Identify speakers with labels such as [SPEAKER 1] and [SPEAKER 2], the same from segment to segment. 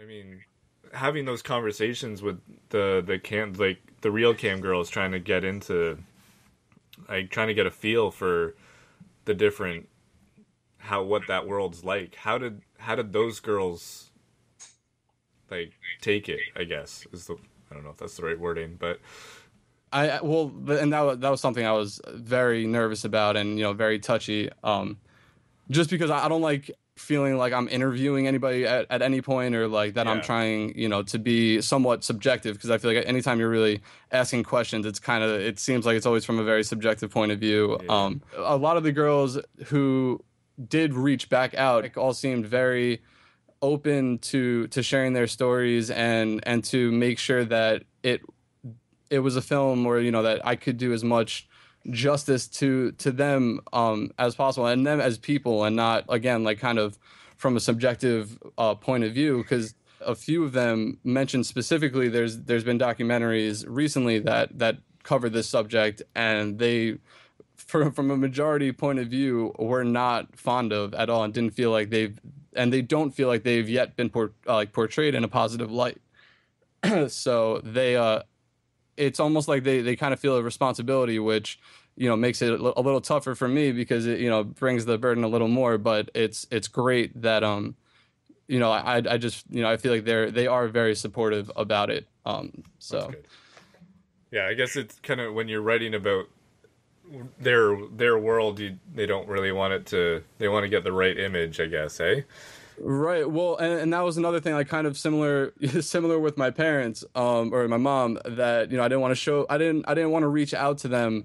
[SPEAKER 1] I mean, having those conversations with the real CamGirls, trying to get into, like, trying to get a feel for the different, what that world's like. How did those girls, like, take it, I guess, I don't know if that's the right wording, but
[SPEAKER 2] and that was something I was very nervous about, and, you know, very touchy, just because I don't like feeling like I'm interviewing anybody at any point, or like that. Yeah. I'm trying, you know, to be somewhat subjective, because I feel like anytime you're really asking questions, it seems like it's always from a very subjective point of view. Yeah. A lot of the girls who did reach back out, like, all seemed very open to sharing their stories, and to make sure that it was a film where, you know, that I could do as much justice to them as possible, and them as people, and not, again, like, kind of from a subjective point of view, because a few of them mentioned specifically there's been documentaries recently that cover this subject, and they, from a majority point of view, were not fond of at all, and didn't feel like they don't feel like they've yet been portrayed in a positive light. So it's almost like they kind of feel a responsibility, which, you know, makes it a little tougher for me, because it, you know, brings the burden a little more. But it's great that you know, I just, you know, I feel like they are very supportive about it. So
[SPEAKER 1] that's good. Yeah, I guess it's kind of, when you're writing about their world, they don't really want they want to get the right image, I guess, eh?
[SPEAKER 2] Right. Well, and that was another thing, like, kind of similar with my parents, or my mom, that, you know, I didn't want to reach out to them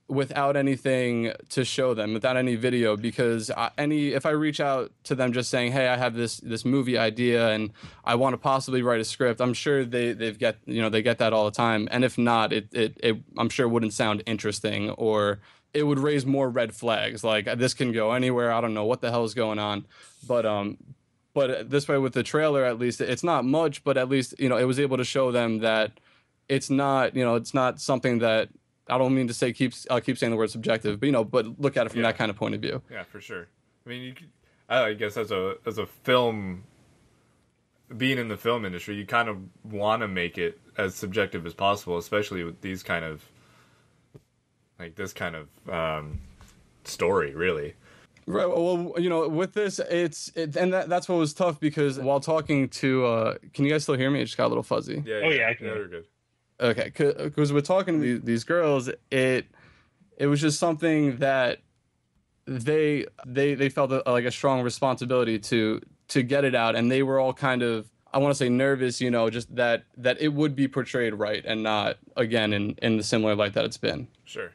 [SPEAKER 2] without anything to show them, without any video, because if I reach out to them just saying, hey, I have this movie idea and I want to possibly write a script, I'm sure they get that all the time. And if not, it I'm sure wouldn't sound interesting, or it would raise more red flags. Like, this can go anywhere. I don't know what the hell is going on. But this way, with the trailer, at least, it's not much, but at least, you know, it was able to show them that it's not something that, I don't mean to say I'll keep saying the word subjective, but, you know, but look at it from that kind of point of view.
[SPEAKER 1] Yeah, for sure. I mean, I guess as a film, being in the film industry, you kind of want to make it as subjective as possible, especially with these kind of, like, this kind of story, really.
[SPEAKER 2] Right. Well, you know, with this, and that's what was tough, because while talking to, can you guys still hear me? It just got a little fuzzy.
[SPEAKER 1] Yeah.
[SPEAKER 3] Oh yeah, I can.
[SPEAKER 1] Yeah, we're good.
[SPEAKER 2] Okay, because we're talking to these girls, it was just something that they felt like a strong responsibility to get it out, and they were all kind of, I want to say, nervous, you know, just that it would be portrayed right, and not, again, in the similar light that it's been.
[SPEAKER 1] Sure.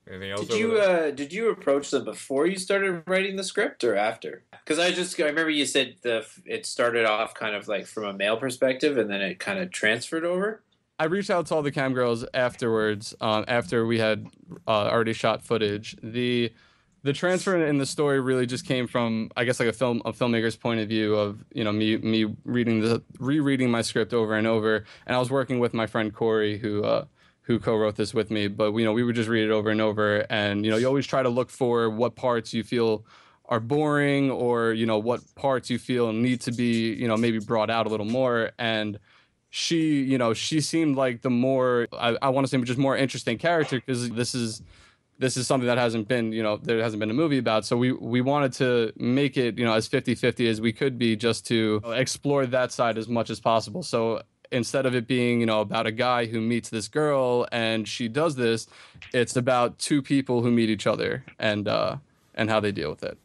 [SPEAKER 1] Anything else?
[SPEAKER 4] Did you approach them before you started writing the script, or after? Because I remember you said it started off kind of like from a male perspective, and then it kind of transferred over.
[SPEAKER 2] I reached out to all the CamGirls afterwards, after we had already shot footage. The transfer in the story really just came from, I guess, like a filmmaker's point of view of, you know, me rereading my script over and over, and I was working with my friend Corey, who co-wrote this with me. But, you know, we would just read it over and over, and, you know, you always try to look for what parts you feel are boring, or, you know, what parts you feel need to be, you know, maybe brought out a little more. And she seemed like the more, I want to say, just more interesting character, because this is something that hasn't been, you know, there hasn't been a movie about. So we wanted to make it, you know, as 50-50 as we could be, just to explore that side as much as possible. So instead of it being, you know, about a guy who meets this girl and she does this, it's about two people who meet each other, and how they deal with it.